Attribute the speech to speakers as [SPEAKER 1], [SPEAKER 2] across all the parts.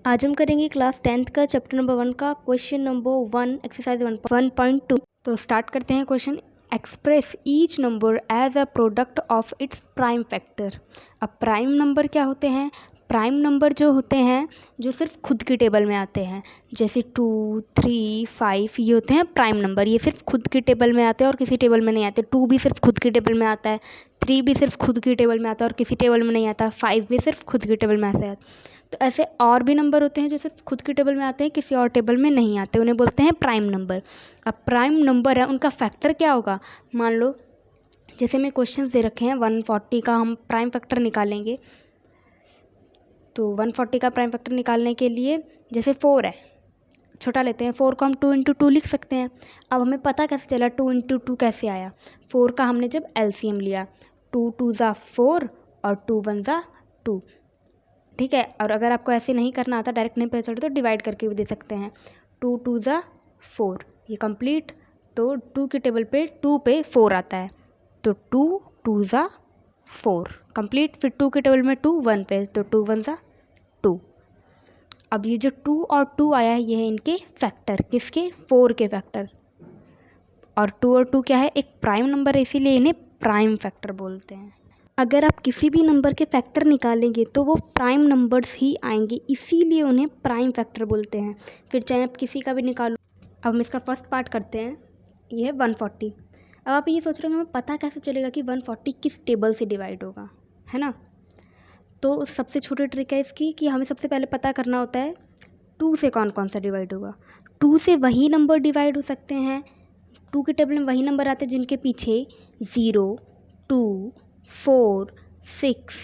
[SPEAKER 1] आज हम करेंगे क्लास 10th का चैप्टर नंबर 1 का क्वेश्चन नंबर 1 एक्सरसाइज 1.2। तो स्टार्ट करते हैं question. Express each number as a product of its prime factor. अब प्राइम नंबर क्या होते हैं? प्राइम नंबर जो होते हैं जो सिर्फ खुद की टेबल में आते हैं, जैसे 2, 3, 5, ये होते हैं प्राइम नंबर। ये सिर्फ खुद की टेबल में आते हैं और किसी टेबल में नहीं आते। 2 भी सिर्फ खुद की टेबल में आता है, 3 भी सिर्फ खुद की टेबल में आता है और किसी टेबल में नहीं आता, 5 भी सिर्फ खुद की टेबल में आता है। तो ऐसे और भी नंबर होते हैं जो सिर्फ खुद की टेबल में आते हैं, किसी और टेबल में नहीं आते, उन्हें बोलते हैं प्राइम नंबर। अब प्राइम नंबर है, उनका फैक्टर क्या होगा? मान लो जैसे मैं क्वेश्चंस दे रखे हैं 140 का हम प्राइम फैक्टर निकालेंगे। तो 140 का प्राइम फैक्टर निकालने के लिए जैसे 4 है, छोटा लेते हैं, 4 को हम 2 × 2 लिख सकते हैं। अब हमें पता कैसे चला 2 × 2 कैसे आया? 4 का हमने जब एलसीएम लिया, 2 2 ज़ा 4 और 2 1 ज़ा 2, ठीक है। और अगर आपको ऐसे नहीं करना आता, डायरेक्ट नहीं पता चलता, तो डिवाइड करके भी दे सकते हैं। 2 2 ज़ा 4, ये कंप्लीट। तो 2 की टेबल पे 2 पे 4 आता है, तो 2 2 ज़ा 4 कंप्लीट। फिर 2 की टेबल में 2 1 पे, तो 2 1 ज़ा 2। अब ये जो 2 और 2 आया है, ये है इनके फैक्टर, किसके? 4 के फैक्टर। और 2 और 2 क्या है? एक प्राइम नंबर है, इसीलिए इन्हें प्राइम फैक्टर बोलते हैं। अगर आप किसी भी नंबर के फैक्टर निकालेंगे तो वो प्राइम नंबर्स ही आएंगे, इसीलिए उन्हें प्राइम फैक्टर बोलते हैं। फिर चाहे आप किसी का भी निकालो। अब हम इसका फर्स्ट पार्ट करते हैं, ये है 140। अब आप ये सोच रहे होंगे हमें पता कैसे चलेगा कि 140 किस टेबल से डिवाइड होगा, है ना? तो सबसे छोटी ट्रिक है इसकी कि हमें सबसे पहले पता करना होता है 2 से कौन कौन सा डिवाइड होगा। 2 से वही नंबर डिवाइड हो सकते हैं, 2 के टेबल में वही नंबर आते हैं जिनके पीछे 0, 2, 4, 6,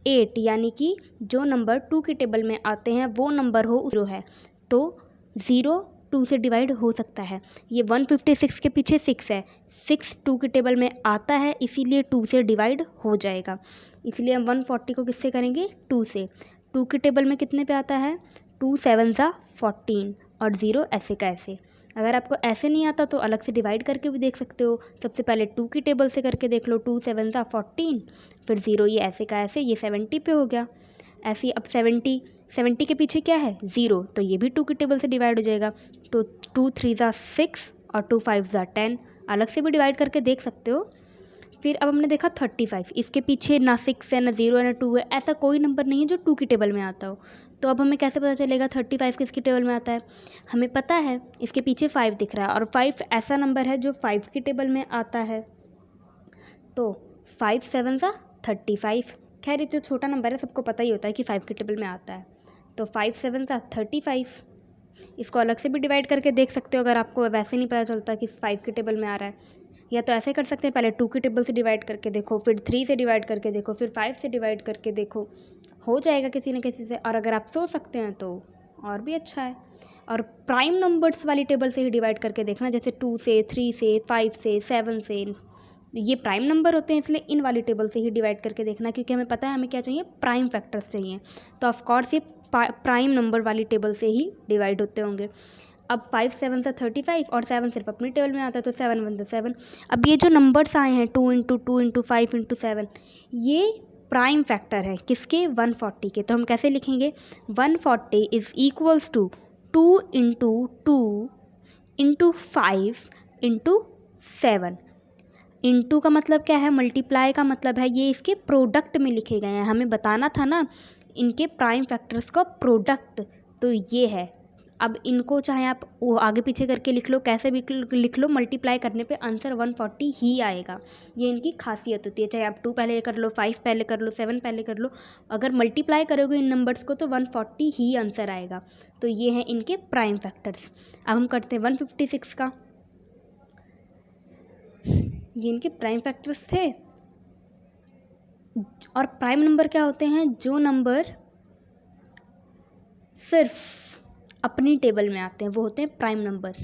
[SPEAKER 1] 8, यानी कि जो नंबर 2 के टेबल में आते हैं वो नंबर हो 0 है, तो 0 2 से डिवाइड हो सकता है। ये 156 के पीछे 6 है, 6 2 के टेबल में आता है, इसीलिए 2 से डिवाइड हो जाएगा। इसलिए हम 140 को किससे करेंगे? 2 से। 2 के टेबल में कितने पे आता है? 2 7 ज़ा 14 और 0 ऐसे का ऐसे। अगर आपको ऐसे नहीं आता तो अलग से डिवाइड करके भी देख सकते हो। सबसे पहले 2 की टेबल से करके देख लो, 2 7 ज़ा 14, फिर 0 ये ऐसे का ऐसे, ये 70 पे हो गया। ऐसे ही अब 70 के पीछे क्या है? 0, तो ये भी 2 की टेबल से डिवाइड हो जाएगा। तो 2 3 ज़ा 6 और 2 5 ज़ा 10, अलग से भी डिवाइड करके देख सकते हो। फिर अब हमने देखा 35, इसके पीछे ना 6 है, ना 0 है, ना 2 है, ऐसा कोई नंबर नहीं है जो 2 की टेबल में आता हो। तो अब हमें कैसे पता चलेगा 35 किसकी टेबल में आता है? हमें पता है इसके पीछे 5 दिख रहा है, और 5 ऐसा नंबर है जो 5 की टेबल में आता है। तो 5 7 ज़ा 35, खैर ये तो छोटा नंबर है, सबको पता ही होता है कि 5 की टेबल में आता है। तो 5 7 ज़ा 35, इसको अलग से भी डिवाइड करके देख सकते हो अगर आपको वैसे नहीं पता चलता कि 5 की टेबल में आ रहा है। या तो ऐसे कर सकते हैं, पहले 2 की टेबल से डिवाइड करके देखो, फिर 3 से डिवाइड करके देखो, फिर 5 से डिवाइड करके देखो, हो जाएगा किसी न किसी से। और अगर आप सोच सकते हैं तो और भी अच्छा है। और प्राइम नंबर्स वाली टेबल से ही डिवाइड करके देखना, जैसे 2 से, 3 से, 5 से, 7 से, ये प्राइम नंबर होते हैं, इसलिए इन वाली टेबल से ही डिवाइड करके देखना, क्योंकि हमें पता है हमें क्या चाहिए? प्राइम फैक्टर्स चाहिए। तो ऑफकोर्स ये प्राइम नंबर वाली टेबल से ही डिवाइड होते होंगे। अब 5 7 ज़ा 35 और 7 सिर्फ अपनी टेबल में आता है, तो 7 1 ज़ा 7। अब ये जो नंबर्स आए हैं 2 × 2 × 5 × 7, ये प्राइम फैक्टर है किसके? 140 के। तो हम कैसे लिखेंगे? 140 इज़ इक्वल्स टू 2 × 2 × 5 × 7। इनटू का मतलब क्या है? मल्टीप्लाई का मतलब है, ये इसके प्रोडक्ट में लिखे गए हैं। हमें बताना था ना इनके प्राइम फैक्टर्स का प्रोडक्ट, तो ये है। अब इनको चाहे आप वो आगे पीछे करके लिख लो, कैसे भी लिख लो, मल्टीप्लाई करने पे आंसर 140 ही आएगा। ये इनकी खासियत होती है। चाहे आप 2 पहले कर लो, 5 पहले कर लो, 7 पहले कर लो, अगर मल्टीप्लाई करोगे इन नंबर्स को तो 140 ही आंसर आएगा। तो ये हैं इनके प्राइम फैक्टर्स। अब हम करते हैं 156 का। ये इनके प्राइम फैक्टर्स थे। और प्राइम नंबर क्या होते हैं? जो नंबर सिर्फ अपनी टेबल में आते हैं वो होते हैं प्राइम नंबर।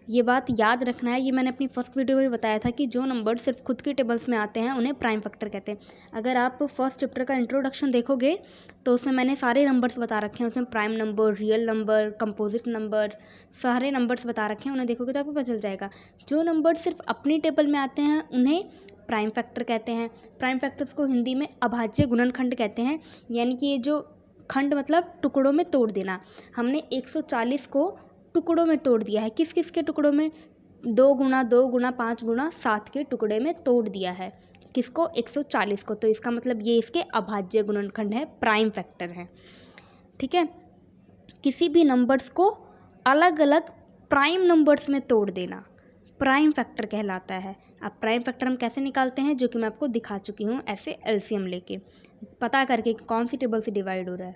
[SPEAKER 1] ये बात याद रखना है, ये मैंने अपनी फर्स्ट वीडियो में भी बताया था कि जो नंबर सिर्फ खुद की टेबल्स में आते हैं उन्हें प्राइम फैक्टर कहते हैं। अगर आप फर्स्ट चैप्टर का इंट्रोडक्शन देखोगे तो उसमें मैंने सारे नंबर्स बता रखे हैं, उसमें prime number, real number, composite number, सारे नंबर्स बता रखे हैं। उन्हें देखोगे तो आपको पता चल जाएगा। जो नंबर सिर्फ अपनी टेबल में आते हैं उन्हें प्राइम फैक्टर कहते हैं। प्राइम फैक्टर्स को हिंदी में अभाज्य गुणनखंड कहते हैं, यानी कि ये जो खंड मतलब टुकड़ों में तोड़ देना। हमने 140 को टुकड़ों में तोड़ दिया है। किस किस के टुकड़ों में? 2 गुना 2 गुना 5 गुना 7 के टुकड़े में तोड़ दिया है। किसको? 140 को। तो इसका मतलब ये इसके अभाज्य गुणनखंड है, प्राइम फैक्टर है। ठीक है, किसी भी नंबर्स को अलग अलग प्राइम नंबर्स में तोड़ देना प्राइम फैक्टर कहलाता है। अब प्राइम फैक्टर हम कैसे निकालते हैं, जो कि मैं आपको दिखा चुकी हूँ ऐसे एलसीएम लेके, पता करके कौन सी टेबल से डिवाइड हो रहा है।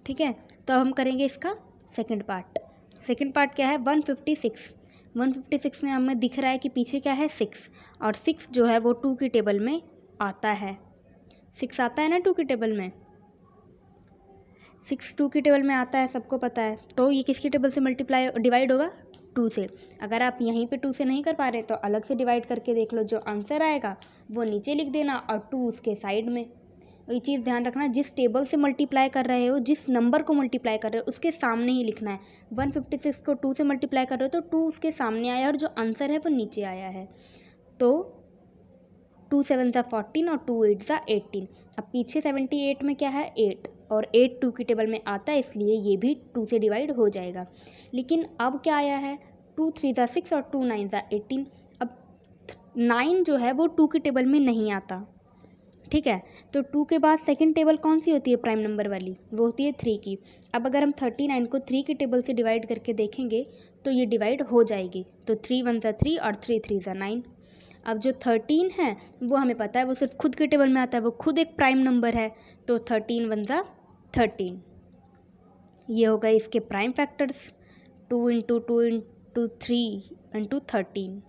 [SPEAKER 1] ठीक है, तो अब हम करेंगे इसका सेकंड पार्ट। सेकंड पार्ट क्या है? 156। 156 में हमें दिख रहा है कि पीछे क्या है? 6, और 6 जो है वो 2 की टेबल में आता है। 6 आता है ना 2 की टेबल में, 6 2 की टेबल में आता है, सबको पता है। तो ये किसकी टेबल से डिवाइड होगा? 2 से। अगर आप यहीं पे 2 से नहीं कर पा रहे तो अलग से डिवाइड करके देख लो, जो आंसर आएगा वो नीचे लिख देना और 2 उसके साइड में। ये चीज़ ध्यान रखना, जिस टेबल से मल्टीप्लाई कर रहे हो, जिस नंबर को मल्टीप्लाई कर रहे हो उसके सामने ही लिखना है। 156 को 2 से मल्टीप्लाई कर रहे हो तो 2 उसके सामने आया और जो आंसर है वो नीचे आया है। तो 2 7 ज़ा 14 और 2 8 ज़ा 18। अब पीछे 78 में क्या है? 8, और 8 2 की टेबल में आता है, इसलिए ये भी 2 से डिवाइड हो जाएगा। लेकिन अब क्या आया है? 2 3 ज़ा 6 और 2 9 ज़ा 18। अब 9 जो है वो 2 की टेबल में नहीं आता। ठीक है, तो 2 के बाद सेकंड टेबल कौन सी होती है प्राइम नंबर वाली? वो होती है 3 की। अब अगर हम 39 को 3 की टेबल से डिवाइड करके देखेंगे तो ये डिवाइड हो जाएगी। तो 3 1 ज़ा 3 और 3 3 ज़ा 9। अब जो 13 है वो हमें पता है वो सिर्फ खुद के टेबल में आता है, वो खुद एक प्राइम नंबर है। तो 13 1 ज़ा 13। ये हो गए इसके prime factors, 2 into 2 into 3 into 13।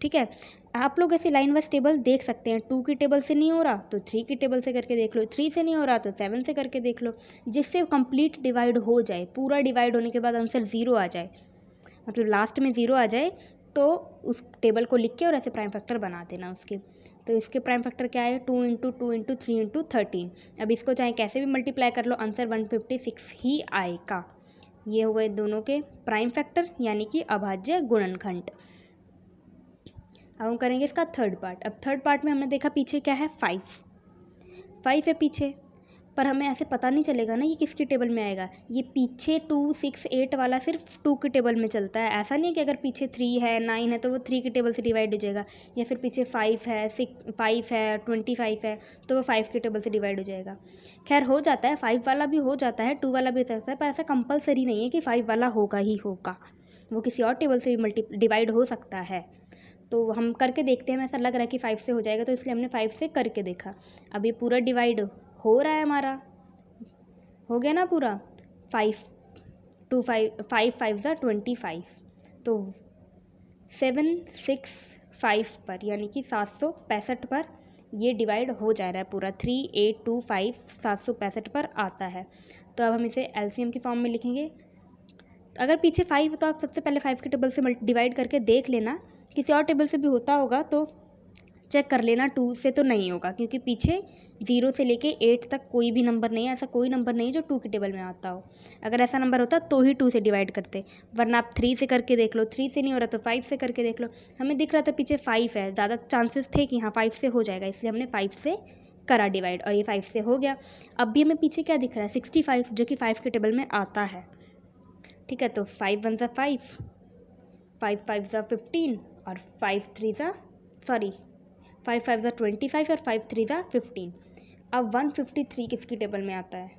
[SPEAKER 1] ठीक है, आप लोग ऐसे लाइन वाइज टेबल देख सकते हैं। 2 की टेबल से नहीं हो रहा तो 3 की टेबल से करके देख लो, 3 से नहीं हो रहा तो 7 से करके देख लो, जिससे कंप्लीट डिवाइड हो जाए। पूरा डिवाइड होने के बाद आंसर 0 आ जाए, मतलब लास्ट में 0 आ जाए, तो उस टेबल को लिख के और ऐसे प्राइम फैक्टर बना देना उसके। तो इसके प्राइम फैक्टर क्या है? 2 इंटू 2 इंटू 3 इंटू 13। अब इसको चाहे कैसे भी मल्टीप्लाई कर लो, आंसर 156 ही आएगा। ये हो गए दोनों के प्राइम फैक्टर, यानी कि अभाज्य गुणनखंड। अब हम करेंगे इसका थर्ड पार्ट। अब थर्ड पार्ट में हमने देखा पीछे क्या है? 5 है पीछे, पर हमें ऐसे पता नहीं चलेगा ना ये किसकी टेबल में आएगा। ये पीछे 2 6 8 वाला सिर्फ 2 की टेबल में चलता है। ऐसा नहीं है कि अगर पीछे 3 है 9 है तो वो 3 की टेबल से डिवाइड हो जाएगा, या फिर पीछे 5 है 5 है 25 है तो वो 5 की टेबल से डिवाइड हो जाएगा। खैर हो जाता है, 5 वाला भी हो जाता है, 2 वाला भी हो सकता है, पर ऐसा कंपलसरी नहीं है कि 5 वाला होगा ही होगा, वो किसी और टेबल से भी डिवाइड हो सकता है। तो हम करके देखते हैं, हमें ऐसा लग रहा है कि 5 से हो जाएगा, तो इसलिए हमने 5 से करके देखा। अब ये पूरा डिवाइड हो रहा है हमारा, हो गया ना पूरा। 5 2 5 5 5 ज़ा 25। तो 765 पर, यानी कि 765 पर ये डिवाइड हो जा रहा है पूरा। 3825 765 पर आता है। तो अब हम इसे एलसीएम की फॉर्म में लिखेंगे। अगर पीछे 5 तो आप सबसे पहले 5 की टेबल से डिवाइड करके देख लेना, किसी और टेबल से भी होता होगा तो चेक कर लेना। 2 से तो नहीं होगा, क्योंकि पीछे 0 से लेके 8 तक कोई भी नंबर नहीं है, ऐसा कोई नंबर नहीं है जो 2 की टेबल में आता हो। अगर ऐसा नंबर होता तो ही 2 से डिवाइड करते, वरना आप 3 से करके देख लो। 3 से नहीं हो रहा तो 5 से करके देख लो। हमें दिख रहा था पीछे 5 है, ज़्यादा चांसेस थे कि हाँ 5 से हो जाएगा, इसलिए हमने 5 से करा डिवाइड, और ये 5 से हो गया। अब भी हमें पीछे क्या दिख रहा है? 65, जो कि 5 के टेबल में आता है। ठीक है, तो 5 1 ज़ा 5, 5 5 ज़ा 15 और 5 5 5 ज़ा 25 और 5 3 ज़ा 15। अब 153 किसकी टेबल में आता है?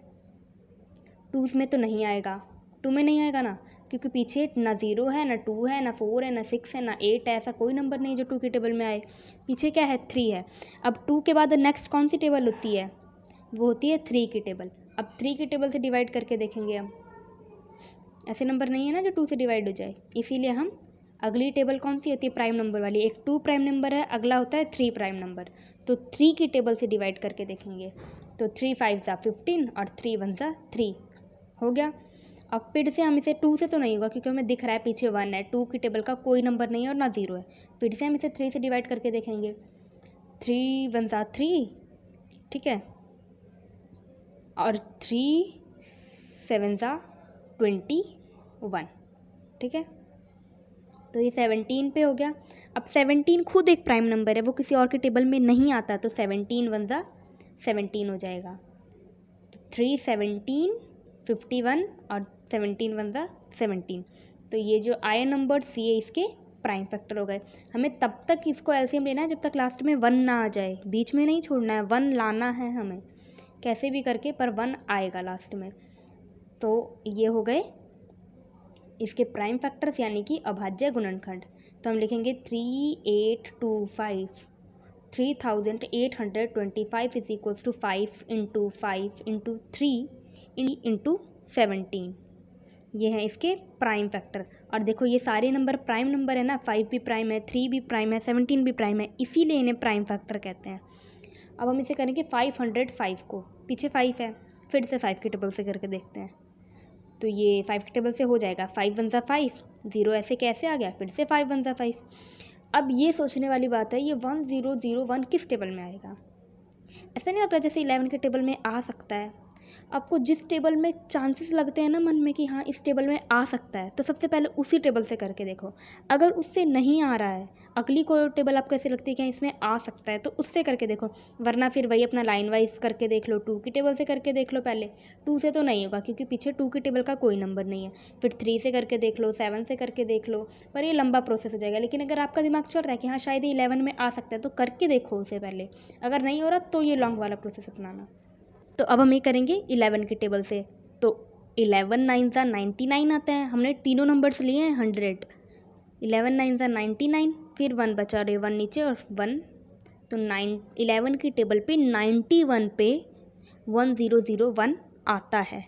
[SPEAKER 1] 2 में तो नहीं आएगा, 2 में नहीं आएगा ना, क्योंकि पीछे ना 0 है, ना 2 है, ना 4 है, ना 6 है, ना 8 है, ऐसा कोई नंबर नहीं जो 2 की टेबल में आए। पीछे क्या है? 3 है। अब 2 के बाद नेक्स्ट कौन सी टेबल होती है? वो होती है 3 की टेबल। अब 3 की टेबल से डिवाइड करके देखेंगे हम, ऐसे नंबर नहीं है ना जो 2 से डिवाइड हो जाए, इसीलिए हम अगली टेबल कौन सी होती है? प्राइम नंबर वाली। एक 2 प्राइम नंबर है, अगला होता है 3 प्राइम नंबर, तो 3 की टेबल से डिवाइड करके देखेंगे। तो 3 5 ज़ा 15 और 3 1 ज़ा 3 हो गया। अब फिर से हम इसे 2 से तो नहीं होगा, क्योंकि हमें दिख रहा है पीछे 1 है, 2 की टेबल का कोई नंबर नहीं है और ना 0 है। फिर से हम इसे 3 से डिवाइड करके देखेंगे। 3 1 ज़ा 3, ठीक है, और 3 7 ज़ा 21, ठीक है, तो ये 17 पे हो गया। अब 17 खुद एक प्राइम नंबर है, वो किसी और के टेबल में नहीं आता, तो 17 1 ज़ा 17 हो जाएगा। तो 3 17 51 और 17 वन ज़ा 17। तो ये जो आए नंबर सी है इसके प्राइम फैक्टर हो गए। हमें तब तक इसको एलसीएम लेना है जब तक लास्ट में 1 ना आ जाए, बीच में नहीं छोड़ना है, 1 लाना है हमें कैसे भी करके, पर 1 आएगा लास्ट में। तो ये हो गए इसके प्राइम फैक्टर्स यानी कि अभाज्य गुणनखंड। तो हम लिखेंगे 3825 3825 is equals to 5 into 5 into 3 into 17। ये है इसके प्राइम फैक्टर। और देखो ये सारे नंबर प्राइम नंबर है ना, 5 भी प्राइम है, 3 भी प्राइम है, 17 भी प्राइम है, इसीलिए इन्हें प्राइम फैक्टर कहते हैं। अब हम इसे करेंगे 505 को, पीछे 5 है, फिर से 5 के टेबल से करके देखते हैं। तो ये 5 के टेबल से हो जाएगा, 5 वन ज़ा 5, 0 ऐसे कैसे आ गया, फिर से 5 वन ज़ा 5। अब ये सोचने वाली बात है, ये 1001 किस टेबल में आएगा। ऐसा नहीं लगता जैसे 11 के टेबल में आ सकता है। आपको जिस टेबल में चांसेस लगते हैं ना मन में कि हाँ इस टेबल में आ सकता है, तो सबसे पहले उसी टेबल से करके देखो। अगर उससे नहीं आ रहा है, अगली कोई टेबल आपको ऐसी लगती है कि हाँ इसमें आ सकता है, तो उससे करके देखो। वरना फिर वही अपना लाइन वाइज करके देख लो, 2 की टेबल से करके देख लो। पहले 2 से तो नहीं होगा क्योंकि पीछे 2 की टेबल का कोई नंबर नहीं है। फिर 3 से करके देख लो, 7 से करके देख लो, पर ये लंबा प्रोसेस हो जाएगा। लेकिन अगर आपका दिमाग चल रहा है कि हाँ शायद ये 11 में आ सकता है, तो करके देखो उसे पहले। अगर नहीं हो रहा तो ये लॉन्ग वाला प्रोसेस अपनाना। तो अब हम ये करेंगे 11 की टेबल से। तो 11 9 ज़ा 99 आता है, हमने तीनों नंबर्स लिए हैं 100। 11 9 ज़ा 99, फिर 1 बचा रहे, 1 नीचे और 1। तो 11 की टेबल पे 91 पे 1001 आता है।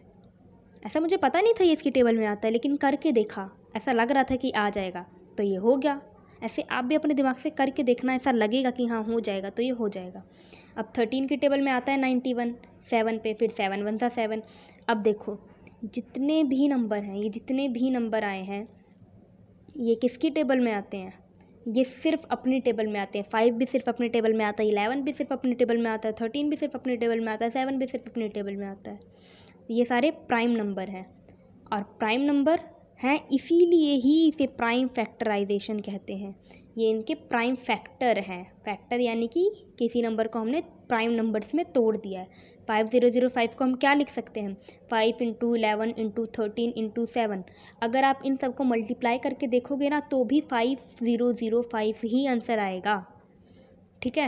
[SPEAKER 1] ऐसा मुझे पता नहीं था ये इसकी टेबल में आता है, लेकिन करके देखा, ऐसा लग रहा था कि आ जाएगा, तो ये हो गया। ऐसे आप भी अपने दिमाग से करके देखना, ऐसा लगेगा कि हाँ हो जाएगा तो ये हो जाएगा। अब 13 की टेबल में आता है 91, 7 पे, फिर 7 वन सा 7। अब देखो जितने भी नंबर हैं, ये जितने भी नंबर आए हैं, ये किसकी टेबल में आते हैं, ये सिर्फ अपनी टेबल में आते हैं। 5 भी सिर्फ अपनी टेबल में आता है, 11 भी सिर्फ अपनी टेबल में आता है, 13 भी सिर्फ अपनी टेबल में आता है, 7 भी सिर्फ अपनी टेबल में आता है। ये सारे प्राइम नंबर हैं, और प्राइम नंबर हैं इसीलिए ही इसे प्राइम फैक्टराइजेशन कहते हैं। ये इनके प्राइम फैक्टर हैं। फैक्टर यानी कि किसी नंबर को हमने प्राइम नंबर्स में तोड़ दिया है। 5005 को हम क्या लिख सकते हैं, 5 इंटू 11 इंटू 13 इंटू 7। अगर आप इन सबको मल्टीप्लाई करके देखोगे ना, तो भी 5005 ही आंसर आएगा। ठीक है।